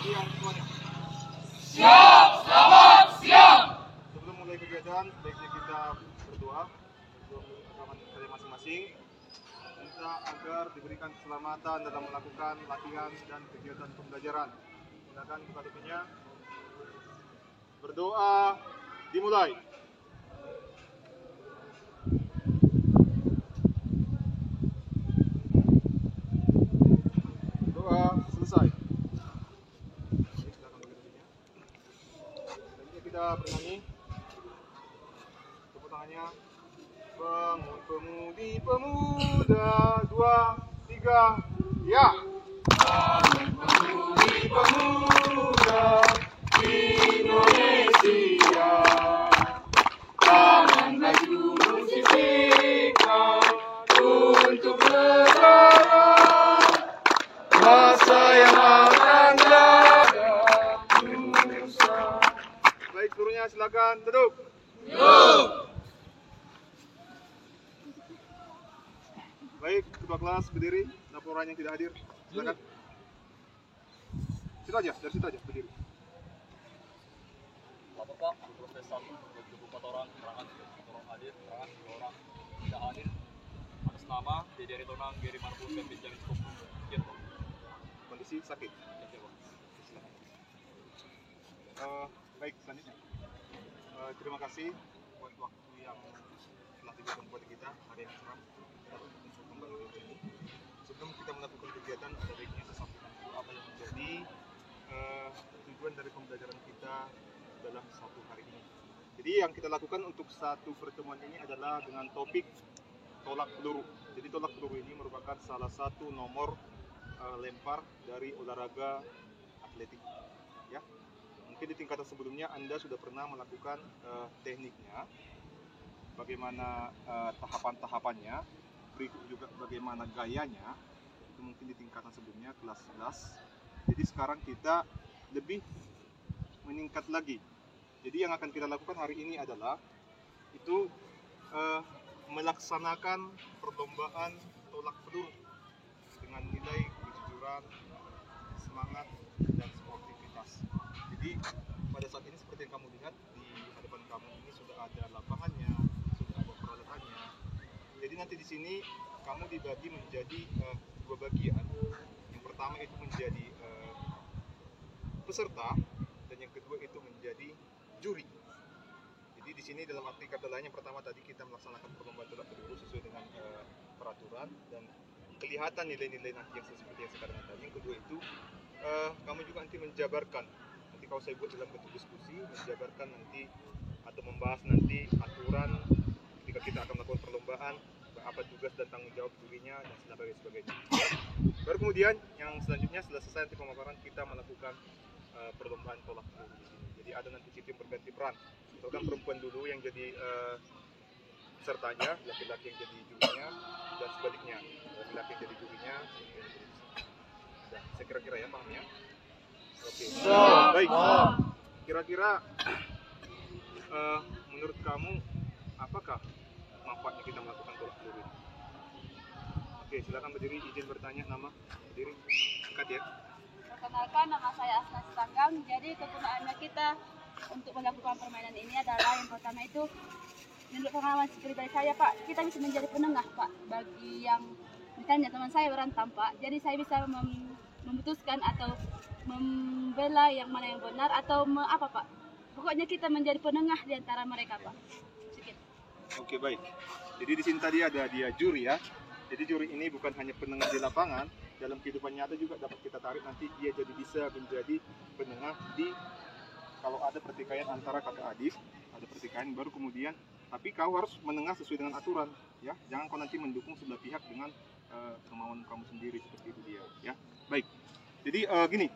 siang semuanya. Siap, selamat siang. Sebelum mulai kegiatan, sebaiknya kita berdoa untuk agama kita masing-masing. Minta agar diberikan keselamatan dalam melakukan latihan dan kegiatan pembelajaran. Silakan buka topinya. Berdoa dimulai. Doa selesai. Silakan buka topinya. Selanjutnya kita bernyanyi. Tepuk tangannya. Bangun pemudi pemuda, 2, 3, ya. Bangun pemudi pemuda Indonesia, tangan baju sisihkan untuk negara, masa yang akan datang Nusa. Baik, seluruhnya silakan duduk. Baik, ketua kelas berdiri. Laporan yang tidak hadir, silakan. Situ aja, dari situ aja berdiri. Lapor Pak, proses 1, 24 orang, keterangan 4 orang hadir, keterangan 2 orang tidak hadir. Atas nama Dede Ritonang, Geri Marbun, dan Benjamin Skopu. Sekian Pak. Kondisi sakit. Ya, Pak. Silakan. Baik, selanjutnya. Terima kasih buat waktu yang telah diberikan kepada kita hari yang cerah untuk kembali ke ini. Sebelum kita melakukan kegiatan, ada baiknya kita sampaikan dulu apa yang menjadi tujuan dari pembelajaran kita dalam satu hari ini. Jadi yang kita lakukan untuk satu pertemuan ini adalah dengan topik tolak peluru. Jadi tolak peluru ini merupakan salah satu nomor lempar dari olahraga atletik. Ya, mungkin di tingkatan sebelumnya Anda sudah pernah melakukan tekniknya, bagaimana tahapan-tahapannya, berikut juga bagaimana gayanya. Itu mungkin di tingkatan sebelumnya kelas 11. Jadi sekarang kita lebih meningkat lagi. Jadi yang akan kita lakukan hari ini adalah itu melaksanakan perlombaan tolak peluru dengan nilai kejujuran, semangat, dan sportivitas. Jadi pada saat ini seperti yang kamu lihat di hadapan kamu ini sudah ada lapangannya, sudah ada peralatannya. Jadi nanti di sini kamu dibagi menjadi 2 bagian. Yang pertama itu menjadi peserta, dan yang kedua itu menjadi juri. Jadi di sini dalam arti kata lain, yang pertama tadi kita melaksanakan perlombaan tolak peluru sesuai dengan peraturan dan kelihatan nilai-nilai nanti yang seperti yang sekarang tadi. Yang kedua itu kamu juga nanti menjabarkan. Nanti kalau saya buat dalam bentuk diskusi, menjabarkan nanti atau membahas nanti aturan ketika kita akan melakukan perlombaan, apa tugas dan tanggung jawab jurinya dan sebagainya. Baru kemudian yang selanjutnya setelah selesai nanti pemaparan, kita melakukan perlombaan tolak peluru di sini. Jadi ada nanti sistem berganti peran. Misalkan perempuan dulu yang jadi pesertanya, laki-laki yang jadi jurinya, dan sebaliknya, laki-laki yang jadi jurinya. Nah, saya kira-kira ya paham ya. Oke. Baik. Kira-kira menurut kamu apakah manfaatnya kita melakukan tolak peluru ini? Oke, silakan berdiri, izin bertanya, nama, berdiri, singkat ya. Perkenalkan, nama saya Asna Sitanggang. Jadi kegunaannya kita untuk melakukan permainan ini adalah yang pertama itu, menurut pengalaman pribadi saya Pak, kita bisa menjadi penengah Pak bagi yang misalnya teman saya berantem Pak. Jadi saya bisa memutuskan atau membela yang mana yang benar atau apa Pak. Pokoknya kita menjadi penengah di antara mereka Pak. Sedikit. Oke, baik. Jadi di sini tadi ada dia juri ya. Jadi juri ini bukan hanya penengah di lapangan, dalam kehidupan nyata juga dapat kita tarik nanti dia jadi bisa menjadi penengah di kalau ada pertikaian antara kakak adik, ada pertikaian baru kemudian, tapi kau harus menengah sesuai dengan aturan ya. Jangan kau nanti mendukung sebelah pihak dengan kemauan kamu sendiri seperti itu dia ya. Baik. Jadi gini,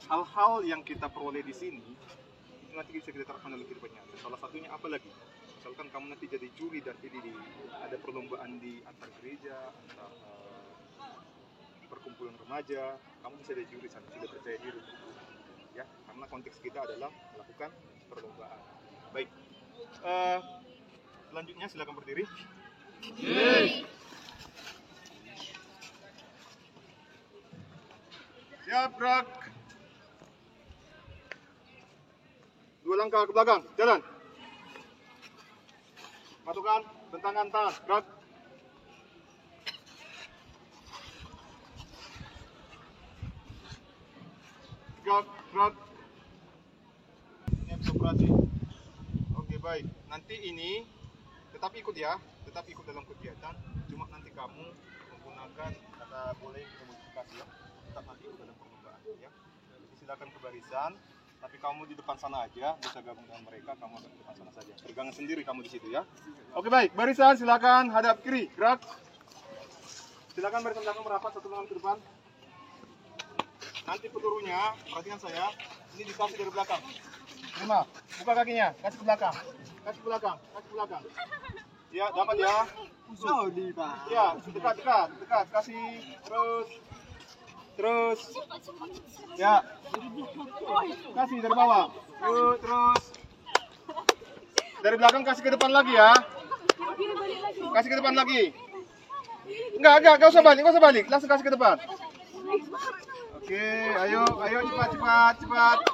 hal-hal yang kita peroleh di sini itu nanti bisa kita terapkan dalam kehidupan nyata. Salah satunya apa lagi? Misalkan kamu nanti jadi juri dan ini ada perlombaan di antar gereja, antar perkumpulan remaja, kamu bisa jadi juri sana, sudah percaya diri ya, karena konteks kita adalah melakukan perlombaan. Baik, selanjutnya silakan berdiri. Siap, gerak. selangkah ke belakang, jalan. Patukan, bentangan tangan, gerak. Gerak. Ini habis operasi. Oke, baik. Nanti ini tetap ikut ya, tetap ikut dalam kegiatan. Cuma nanti kamu menggunakan kata boleh modifikasi ya. Tetap nanti ikut dalam perlombaan ya. Jadi silakan ke barisan. Tapi kamu di depan sana aja, bisa gabung dengan mereka, kamu agak di depan sana saja. Pegangan sendiri kamu di situ ya. Oke baik, barisan silakan hadap kiri, gerak. Silakan barisan belakang merapat satu lengan ke depan. Nanti pelurunya, perhatikan saya, ini dikasih dari belakang. Terima, buka kakinya, kasih ke belakang. Kasih ke belakang, kasih ke belakang. Ya, dapat ya. Ya, dekat, kasih terus. Ya. Kasih dari bawah. Yuk, terus. Dari belakang kasih ke depan lagi ya. Kasih ke depan lagi. Enggak usah balik. Langsung kasih ke depan. Oke, ayo cepat.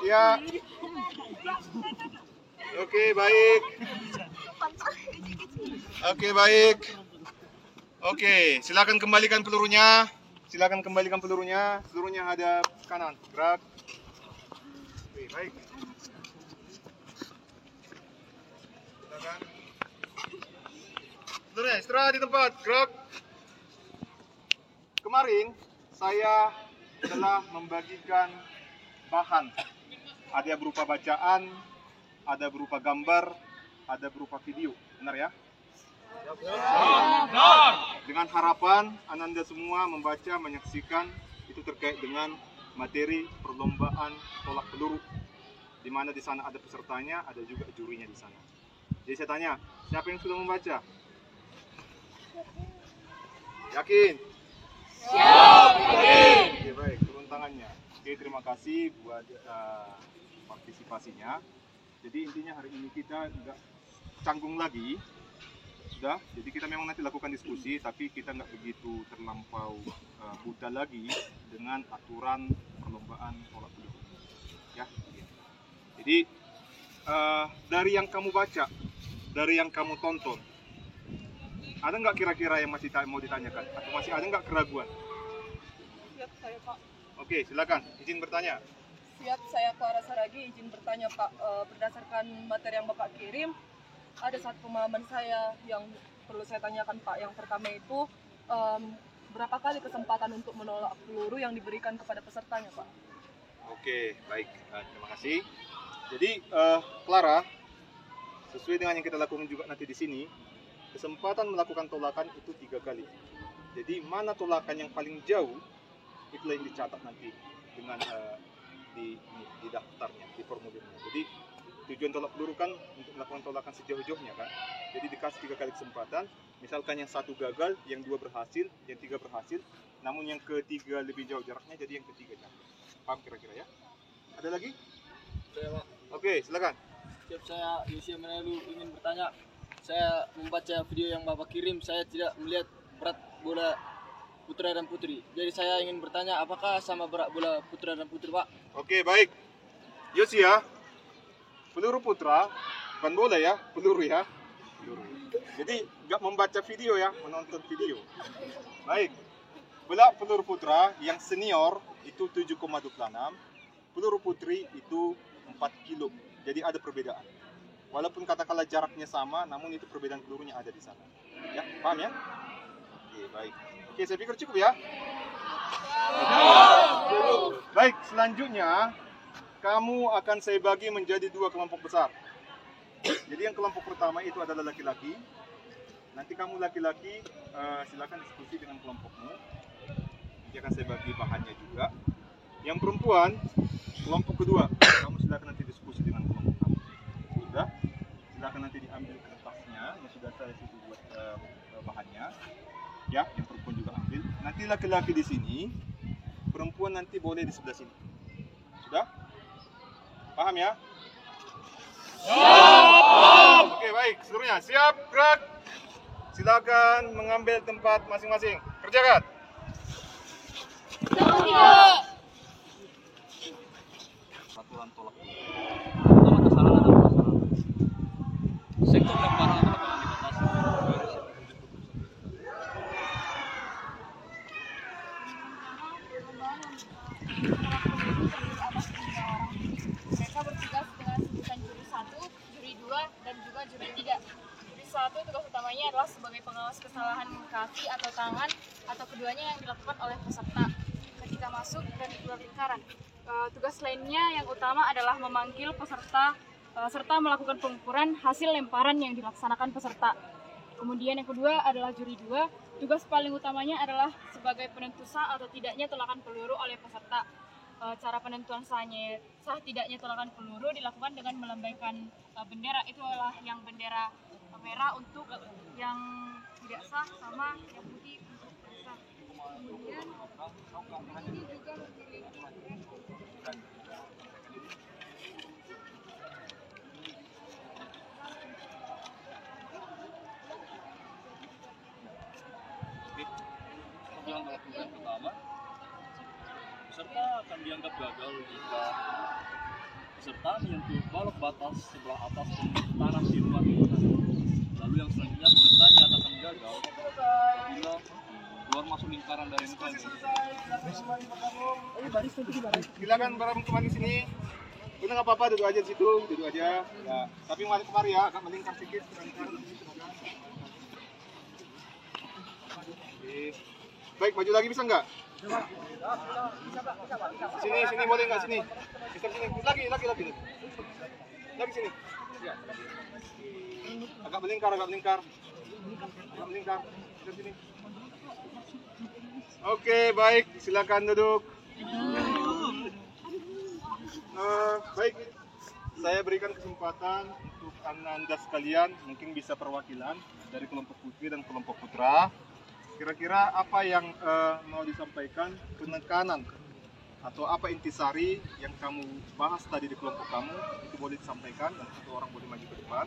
Ya. Oke, baik. Oke, silakan kembalikan pelurunya. Pelurunya hadap kanan. Gerak. Oke, baik. Silakan. Pelurunya istirahat di tempat. Gerak. Kemarin saya telah membagikan bahan. Ada berupa bacaan, ada berupa gambar, ada berupa video. Benar ya? Dengan harapan Ananda semua membaca, menyaksikan itu terkait dengan materi perlombaan tolak peluru, di mana di sana ada pesertanya, ada juga jurinya di sana. Jadi saya tanya, siapa yang sudah membaca? Yakin? Siap. Oke, baik, turun tangannya. Oke, terima kasih buat partisipasinya. Jadi intinya hari ini kita nggak canggung lagi. Sudah, jadi kita memang nanti lakukan diskusi, tapi kita nggak begitu terlampau buta lagi dengan aturan perlombaan tolak peluru. Ya, jadi dari yang kamu baca, dari yang kamu tonton, ada nggak kira-kira yang masih mau ditanyakan? Atau masih ada nggak keraguan? Siap saya Pak. Oke, silakan, izin bertanya. Siap saya Clara Saragi, izin bertanya Pak. Berdasarkan materi yang Bapak kirim, ada satu pemahaman saya yang perlu saya tanyakan Pak. Yang pertama itu berapa kali kesempatan untuk menolak peluru yang diberikan kepada pesertanya Pak? Oke, baik, terima kasih. Jadi Clara, sesuai dengan yang kita lakukan juga nanti di sini, kesempatan melakukan tolakan itu 3 kali. Jadi mana tolakan yang paling jauh, itulah yang dicatat nanti dengan di daftarnya, di formulirnya. Jadi tujuan tolak peluru kan untuk melakukan tolakan sejauh-jauhnya kan. Jadi dikasih 3 kali kesempatan. Misalkan yang 1 gagal, yang 2 berhasil, yang 3 berhasil. Namun yang ketiga lebih jauh jaraknya, jadi yang ketiga jangan. Paham kira-kira ya? Ada lagi? Saya Pak. Oke, silakan. Siap, saya Yosia Menalu ingin bertanya. Saya membaca video yang Bapak kirim, saya tidak melihat berat bola putra dan putri. Jadi saya ingin bertanya, apakah sama berat bola putra dan putri Pak? Oke, baik. Yosia, peluru putra, bukan bola ya, peluru ya. Peluru. Jadi nggak membaca video ya, menonton video. Baik. Bola peluru putra yang senior itu 7,26, peluru putri itu 4 kilo. Jadi ada perbedaan. Walaupun katakanlah jaraknya sama, namun itu perbedaan pelurunya ada di sana. Ya, paham ya? Oke, baik. Oke, saya pikir cukup ya. Baik, selanjutnya kamu akan saya bagi menjadi 2 kelompok besar. Jadi yang kelompok pertama itu adalah laki-laki. Nanti kamu laki-laki silakan diskusi dengan kelompokmu. Nanti akan saya bagi bahannya juga. Yang perempuan, kelompok kedua, kamu silakan nanti diskusi dengan kelompok kamu. Sudah, silakan nanti diambil kertasnya yang sudah saya situ buat bahannya. Ya, yang perempuan juga ambil. Nanti laki-laki di sini, perempuan nanti boleh di sebelah sini. Sudah? Paham ya? Siap! Oke, baik. Seluruhnya siap, gerak. Silakan mengambil tempat masing-masing. Kerjakan. Aturan tolak peluru. Pertama kesalahan adalah itu tugas utamanya adalah sebagai pengawas kesalahan kaki atau tangan atau keduanya yang dilakukan oleh peserta ketika masuk dan keluar lingkaran. Tugas lainnya yang utama adalah memanggil peserta serta melakukan pengukuran hasil lemparan yang dilaksanakan peserta. Kemudian yang kedua adalah juri 2. Tugas paling utamanya adalah sebagai penentu sah atau tidaknya tolakan peluru oleh peserta. Cara penentuan sah tidaknya tolakan peluru dilakukan dengan melambaikan bendera. Itu adalah yang bendera merah untuk yang tidak sah sama yang putih untuk sah. Kemudian ini juga memilih Yang melakukan pertama, peserta akan dianggap gagal jika peserta menyentuh balok batas sebelah atas dan tanah di luar lingkaran. Lalu yang selanjutnya peserta dinyatakan gagal bila keluar masuk lingkaran dari lingkaran. Silakan para kemari sini. Udah nggak apa-apa, duduk aja di situ, duduk aja. Ya. Tapi kemari ya, agak melingkar sedikit. Oke. Baik, maju lagi bisa nggak? Sini boleh nggak sini? Bisa sini, lagi. Lagi sini. Ya. Agak melingkar. Bisa sini. Oke, baik, silakan duduk. Baik, saya berikan kesempatan untuk Anda sekalian, mungkin bisa perwakilan dari kelompok putri dan kelompok putra. Kira-kira apa yang mau disampaikan, penekanan atau apa intisari yang kamu bahas tadi di kelompok kamu, itu boleh disampaikan dan satu orang boleh maju ke depan.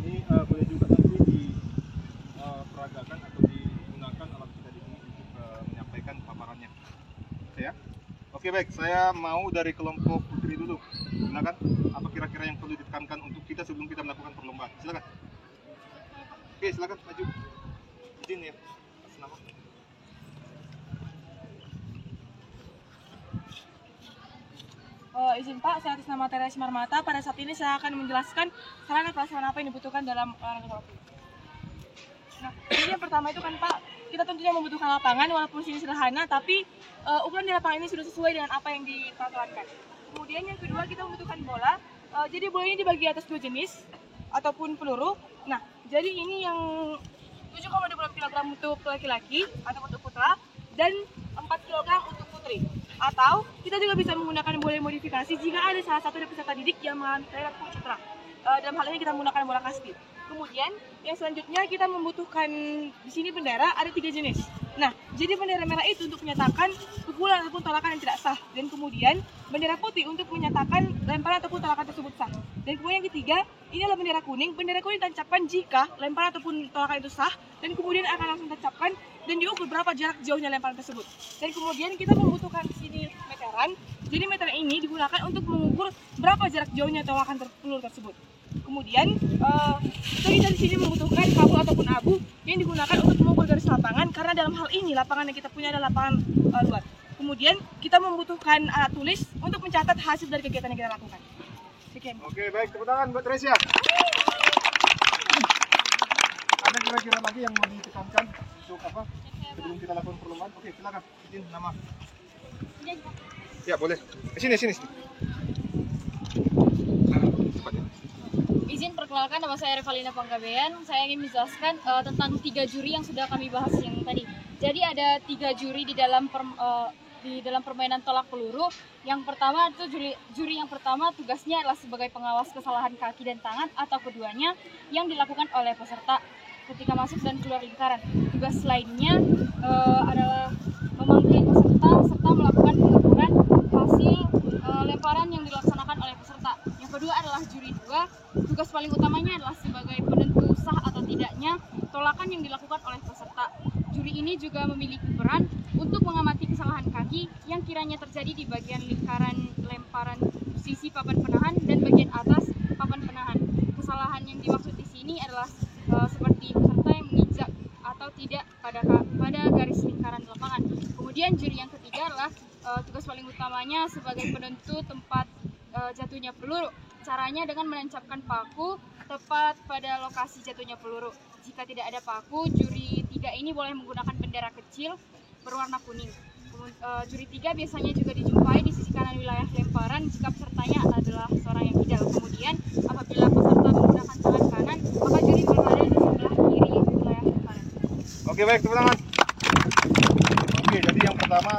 Ini boleh juga nanti diperagakan atau digunakan alat kita ini untuk menyampaikan paparannya. Oke ya? Oke baik, saya mau dari kelompok putri dulu. Silakan, apa kira-kira yang perlu ditekankan untuk kita sebelum kita melakukan perlombaan? Silakan. Oke, silakan maju. Izin ya. Nama. Izin Pak, saya atas nama Teres Marmata. Pada saat ini saya akan menjelaskan sarana prasarana apa yang dibutuhkan dalam olahraga putri. Nah, jadi yang pertama itu kan Pak, kita tentunya membutuhkan lapangan, walaupun sini sederhana, tapi ukuran di lapangan ini sudah sesuai dengan apa yang diperaturankan. Kemudian yang kedua kita membutuhkan bola. Jadi bola ini dibagi atas 2 jenis ataupun peluru. Nah, jadi ini yang 7,20 kg untuk laki-laki atau untuk putra dan 4 kg untuk putri. Atau kita juga bisa menggunakan bola modifikasi jika ada salah satu dari peserta didik yang mengalami perilaku cedera. Dalam hal ini kita menggunakan bola kasti. Kemudian yang selanjutnya kita membutuhkan di sini bendera ada 3 jenis. Nah, jadi bendera merah itu untuk menyatakan pukulan ataupun tolakan yang tidak sah, dan kemudian bendera putih untuk menyatakan lemparan ataupun tolakan tersebut sah. Dan kemudian yang ketiga, ini adalah bendera kuning. Bendera kuning ditancapkan jika lemparan ataupun tolakan itu sah, dan kemudian akan langsung ditancapkan dan diukur berapa jarak jauhnya lemparan tersebut. Dan kemudian kita membutuhkan di sini meteran. Jadi meteran ini digunakan untuk mengukur berapa jarak jauhnya tolakan peluru tersebut. Kemudian kita di sini membutuhkan kabel ataupun abu yang digunakan untuk mengukur garis lapangan, karena dalam hal ini lapangan yang kita punya adalah lapangan luar. Kemudian kita membutuhkan alat tulis untuk mencatat hasil dari kegiatan yang kita lakukan. Sekian. Oke, baik, tepuk tangan buat Resia. Ada kira-kira lagi yang mau ditekankan untuk apa sebelum kita lakukan perlombaan? Oke, silakan. Izin nama. Ya, boleh. Sini. Cepat ya. Izin perkenalkan, nama saya Revalina Panggabean. Saya ingin menjelaskan tentang 3 juri yang sudah kami bahas yang tadi. Jadi ada 3 juri di dalam permainan tolak peluru. Yang pertama itu juri yang pertama tugasnya adalah sebagai pengawas kesalahan kaki dan tangan atau keduanya yang dilakukan oleh peserta ketika masuk dan keluar lingkaran. Tugas lainnya adalah memanggil peserta serta melakukan pengukuran hasil lemparan yang dilaksanakan oleh peserta. Yang kedua adalah juri 2. Tugas paling utamanya adalah sebagai penentu sah atau tidaknya tolakan yang dilakukan oleh peserta. Juri ini juga memiliki peran untuk mengamati kesalahan kaki yang kiranya terjadi di bagian lingkaran lemparan sisi papan penahan dan bagian atas papan penahan. Kesalahan yang dimaksud di sini adalah seperti peserta yang menginjak atau tidak pada garis lingkaran lapangan. Kemudian juri yang ketiga adalah tugas paling utamanya sebagai penentu tempat jatuhnya peluru. Caranya dengan menancapkan paku tepat pada lokasi jatuhnya peluru. Jika tidak ada paku, juri 3 ini boleh menggunakan bendera kecil berwarna kuning. Juri 3 biasanya juga dijumpai di sisi kanan wilayah lemparan jika pesertanya adalah seorang yang ideal. Kemudian apabila peserta menggunakan tangan kanan, maka juri berada di sebelah kiri wilayah lemparan. Oke, baik, tepuk tangan. Oke, jadi yang pertama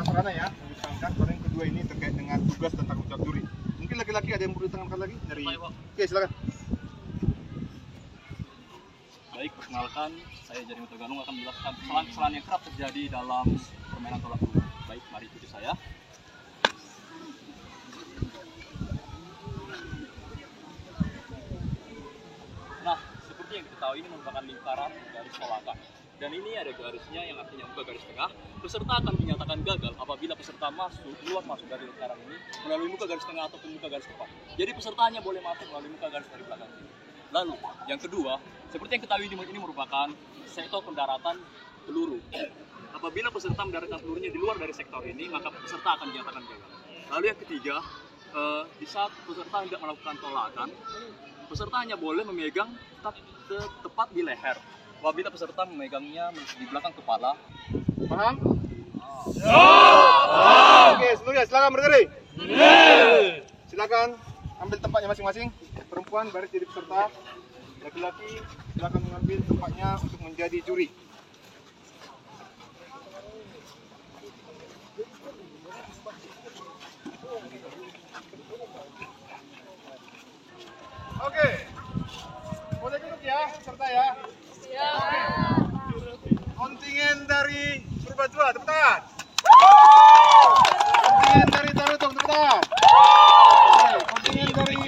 sarana ya, yang diterangkan. Kemudian yang kedua ini terkait dengan tugas dan tanggung jawab juri. Mungkin laki-laki ada yang perlu ditangkapkan lagi dari. Oke, silakan. Baik, perkenalkan, saya Jari Mutaganung akan menjelaskan kesalahan-kesalahan yang kerap terjadi dalam permainan tolak peluru. Baik, mari ikuti saya. Nah, seperti yang kita tahu ini merupakan lingkaran garis tolakan. Dan ini ada garisnya yang artinya muka garis tengah. Peserta akan dinyatakan gagal apabila peserta keluar masuk dari lingkaran ini melalui muka garis tengah ataupun muka garis depan. Jadi peserta hanya boleh masuk melalui muka garis dari belakang. Lalu, yang kedua, seperti yang ketahui ini merupakan sektor pendaratan peluru. Apabila peserta mendaratkan pelurunya di luar dari sektor ini, maka peserta akan dinyatakan gagal. Lalu yang ketiga, di saat peserta tidak melakukan tolakan, peserta hanya boleh memegang tepat di leher. Apabila peserta memegangnya di belakang kepala. Paham? Oke, seluruhnya silakan berdiri. Silakan ambil tempatnya masing-masing. Perempuan baris jadi peserta. Laki-laki silakan mengambil tempatnya untuk menjadi juri. Oke. Boleh duduk ya, peserta ya. Oke. Kontingen dari Purbatua, tepuk tangan. Kontingen dari Tarutung, tepuk tangan. Oke, kontingen dari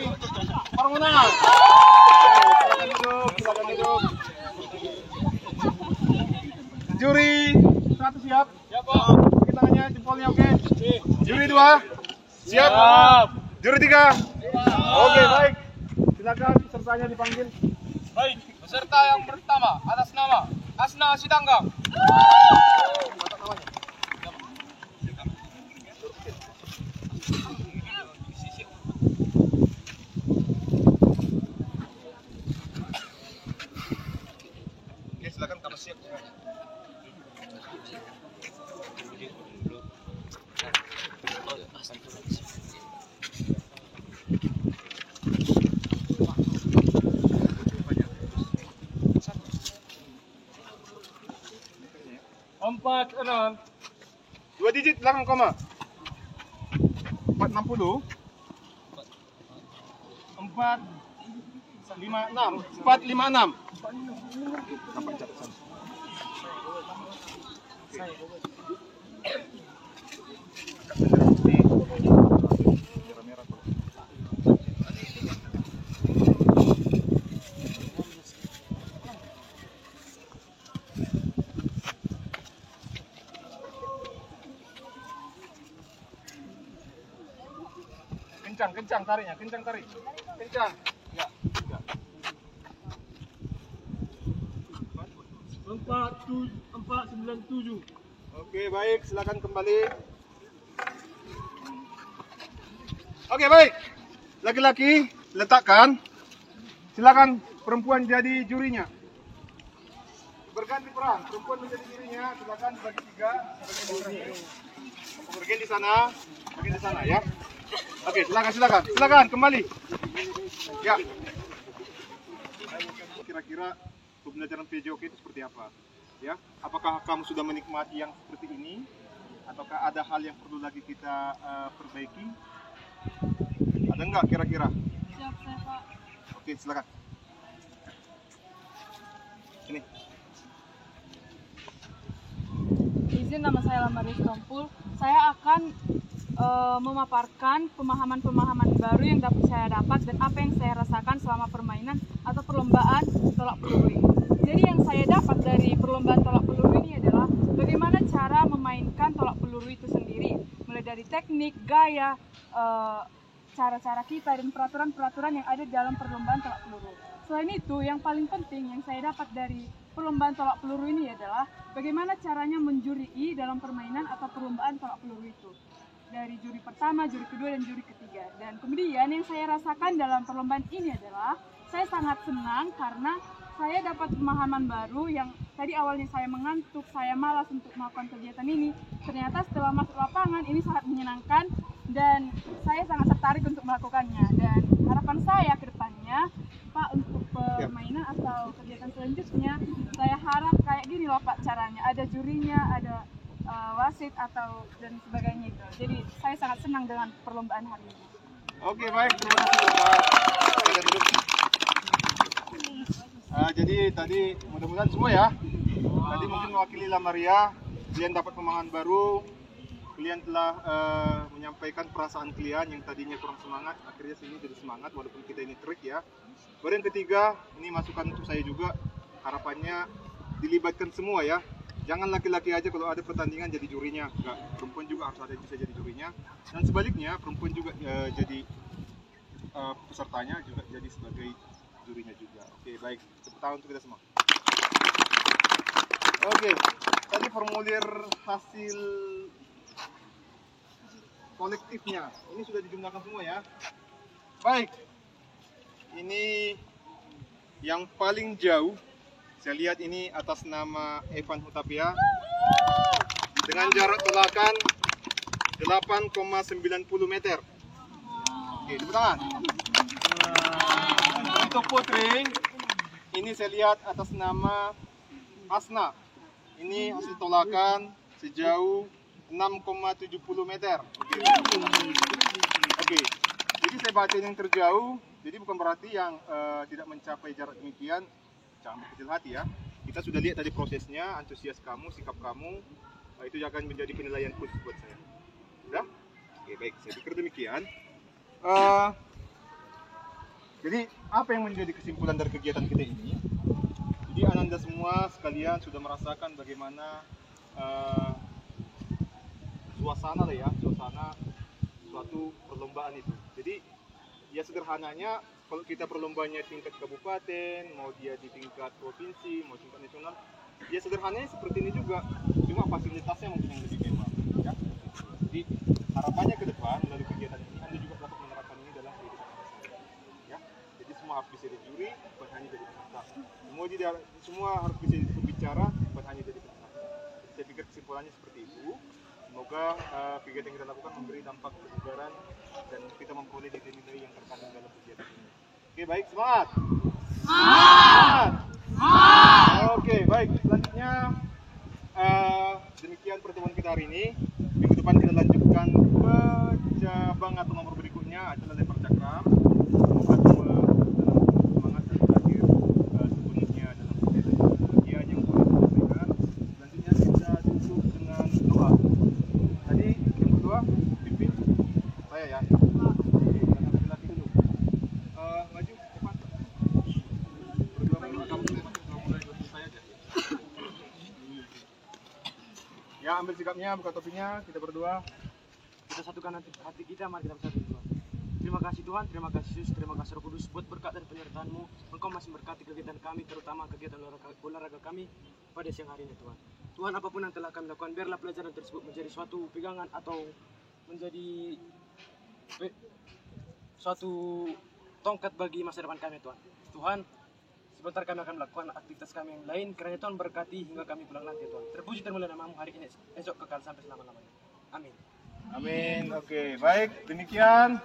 Parmonang. Silakan duduk, silakan duduk. Juri 1 siap? Siap, Pak. Kita tangannya, jempolnya, oke. Juri 2? Siap? Juri 3? Oke, baik. Silakan pesertanya dipanggil. Baik, peserta yang pertama atas nama Asna Sidanggang. Oke, silakan kamu siap. Empat, enam. 2 digit belakang koma. 460. 456. 456. Dapat catatan. Kencang tariknya, kencang tarik. Kencang. Ya, ya. 497. Oke, baik, silakan kembali. Oke, baik. Laki-laki letakkan. Silakan perempuan jadi jurinya. Berganti peran, perempuan menjadi jurinya. Silakan bagi 3 bagian di sana, bagian di sana ya. Oke, silakan kembali. Ya. Kira-kira pembelajaran PJOK itu seperti apa? Ya, apakah kamu sudah menikmati yang seperti ini, ataukah ada hal yang perlu lagi kita perbaiki? Ada nggak kira-kira? Siap, saya Pak. Oke, silakan. Ini. Izin, nama saya Lamaris Tompul. Saya akan memaparkan pemahaman-pemahaman baru yang dapat saya dapat dan apa yang saya rasakan selama permainan atau perlombaan tolak peluru ini. Jadi yang saya dapat dari perlombaan tolak peluru ini adalah bagaimana cara memainkan tolak peluru itu sendiri, mulai dari teknik, gaya, cara-cara kita dan peraturan-peraturan yang ada dalam perlombaan tolak peluru. Selain itu, yang paling penting yang saya dapat dari perlombaan tolak peluru ini adalah bagaimana caranya menjurii dalam permainan atau perlombaan tolak peluru itu. dari juri pertama, juri kedua, dan juri ketiga. Dan kemudian yang saya rasakan dalam perlombaan ini adalah saya sangat senang karena saya dapat pemahaman baru yang tadi awalnya saya mengantuk, saya malas untuk melakukan kegiatan ini. Ternyata setelah masuk lapangan ini sangat menyenangkan dan saya sangat tertarik untuk melakukannya. Dan harapan saya ke depannya, Pak, untuk permainan atau kegiatan selanjutnya, saya harap kayak gini loh Pak caranya. Ada jurinya, ada wasit atau dan sebagainya itu. Jadi saya sangat senang dengan perlombaan hari ini. Oke, baik, terima kasih Pak. Kita duduk. Jadi tadi mudah-mudahan semua ya. Tadi mungkin mewakili Lamaria, kalian dapat pemahaman baru. Kalian telah menyampaikan perasaan kalian yang tadinya kurang semangat, akhirnya sini jadi semangat walaupun kita ini trik ya. Baru yang ketiga, ini masukan untuk saya juga. Harapannya dilibatkan semua ya. Jangan laki-laki aja kalau ada pertandingan jadi jurinya, enggak, perempuan juga harus ada yang bisa jadi jurinya. Dan sebaliknya, perempuan juga jadi pesertanya juga jadi sebagai jurinya juga. Oke, baik. Tepuk tangan untuk kita semua. Oke, tadi formulir hasil kolektifnya. Ini sudah dijumlahkan semua ya. Baik. Ini yang paling jauh. Saya lihat ini atas nama Evan Hutapea dengan jarak tolakan 8,90 meter. Oke, tepuk tangan. Untuk putri, ini saya lihat atas nama Asna. Ini hasil tolakan sejauh 6,70 meter. Oke. Jadi saya baca yang terjauh. Jadi bukan berarti yang tidak mencapai jarak demikian jangan berkecil hati ya. Kita sudah lihat tadi prosesnya, antusias kamu, sikap kamu, itu akan menjadi penilaian khusus buat saya. Sudah? Oke, baik. Saya pikir demikian. Jadi apa yang menjadi kesimpulan dari kegiatan kita ini? Jadi Ananda semua sekalian sudah merasakan bagaimana suasana lah ya, suasana suatu perlombaan itu. Jadi ya sederhananya kalau kita perlombanya tingkat kabupaten, mau dia di tingkat provinsi, mau tingkat nasional, ya sederhananya seperti ini juga, cuma fasilitasnya mungkin yang lebih mewah. Ya. Jadi harapannya ke depan melalui kegiatan ini Anda juga dapat menerapkan ini dalam kehidupan Anda. Ya. Jadi semua harus bisa jadi juri, bukan hanya jadi peserta. Semua harus bisa berbicara, bukan hanya jadi peserta. Saya pikir kesimpulannya seperti itu. Semoga kegiatan yang kita lakukan memberi dampak kebugaran dan kita memperoleh nilai-nilai yang terkandung dalam kegiatan ini. Oke, baik, semangat! Semangat! Oke, baik, selanjutnya demikian pertemuan kita hari ini. Minggu depan kita lanjutkan ke cabang atau nomor berikutnya adalah lempar cakram. Semangat dan berakhir sepenuhnya dalam kegiatan yang boleh disampaikan. Selanjutnya kita tutup dengan doa. Tadi yang kedua, pimpin saya ya. Laki-laki dulu. Maju, cepat. Berdua mulai dari saya aja. Ya, ambil sikapnya, buka topinya, kita berdua. Kita satukan hati kita, mari kita bersatu Tuhan. Terima kasih Tuhan, terima kasih Yesus, terima kasih Roh Kudus buat berkat dan penyertaan-Mu. Engkau masih berkati kegiatan kami, terutama kegiatan olahraga kami pada siang hari ini Tuhan. Tuhan, apapun yang telah kami lakukan, biarlah pelajaran tersebut menjadi suatu pegangan atau menjadi suatu tongkat bagi masa depan kami Tuhan. Tuhan, sebentar kami akan melakukan aktivitas kami yang lain, kiranya Tuhan berkati hingga kami pulang nanti Tuhan. Terpuji termulia nama-Mu hari ini, esok kekal sampai selama-lamanya. Amin. Amin. Oke, baik. Demikian.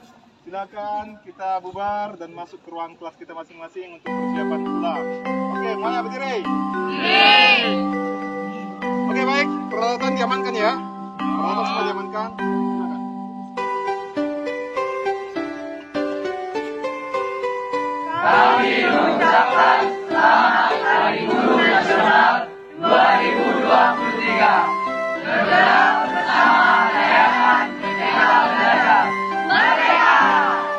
Silakan kita bubar dan masuk ke ruang kelas kita masing-masing untuk persiapan pulang. Oke, mana berdiri? Oke, baik. Peralatan diamankan ya. Peralatan semua diamankan. Silakan. Kami mengucapkan selamat Hari Guru Nasional 2023. Negara